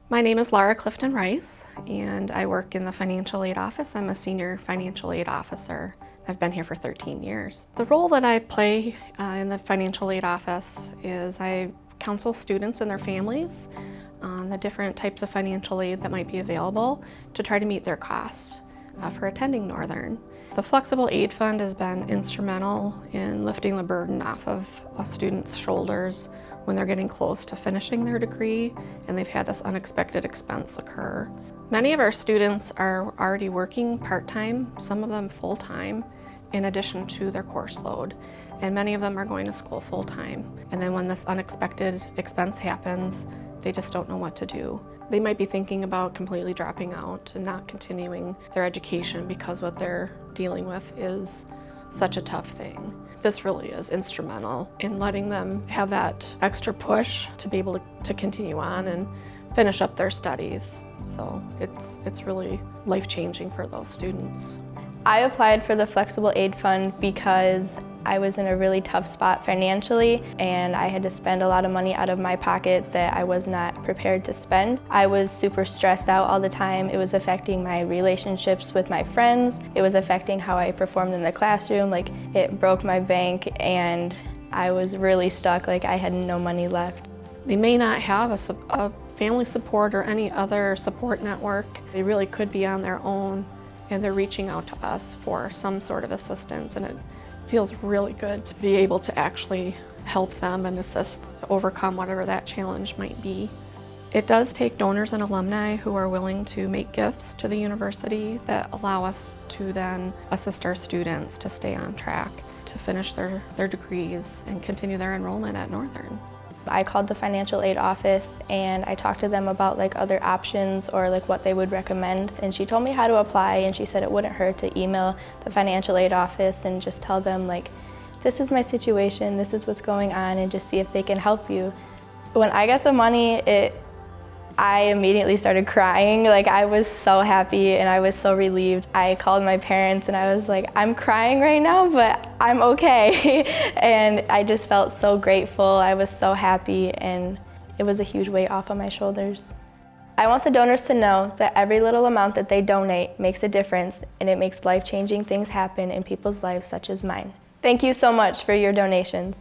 My name is Laura Clifton Rice, and I work in the financial aid office. I'm a senior financial aid officer. I've been here for 13 years. The role that I play in the financial aid office is I counsel students and their families on the different types of financial aid that might be available to try to meet their costs for attending Northern. The Flexible Aid Fund has been instrumental in lifting the burden off of a student's shoulders when they're getting close to finishing their degree and they've had this unexpected expense occur. Many of our students are already working part-time, some of them full-time, in addition to their course load. And many of them are going to school full-time. And then when this unexpected expense happens, they just don't know what to do. They might be thinking about completely dropping out and not continuing their education because what they're dealing with is such a tough thing. This really is instrumental in letting them have that extra push to be able to continue on and finish up their studies. So it's really life-changing for those students. I applied for the Flexible Aid Fund because I was in a really tough spot financially and I had to spend a lot of money out of my pocket that I was not prepared to spend. I was super stressed out all the time. It was affecting my relationships with my friends. It was affecting how I performed in the classroom. Like, it broke my bank and I was really stuck. Like, I had no money left. They may not have a family support or any other support network. They really could be on their own, and they're reaching out to us for some sort of assistance, and it feels really good to be able to actually help them and assist to overcome whatever that challenge might be. It does take donors and alumni who are willing to make gifts to the university that allow us to then assist our students to stay on track, to finish their degrees and continue their enrollment at Northern. I called the financial aid office and I talked to them about other options or what they would recommend, and she told me how to apply, and she said it wouldn't hurt to email the financial aid office and just tell them this is my situation, this is what's going on, and just see if they can help you. When I got the money, I immediately started crying. I was so happy and I was so relieved. I called my parents and I was like, I'm crying right now, but I'm okay. And I just felt so grateful. I was so happy, and it was a huge weight off of my shoulders. I want the donors to know that every little amount that they donate makes a difference, and it makes life-changing things happen in people's lives such as mine. Thank you so much for your donations.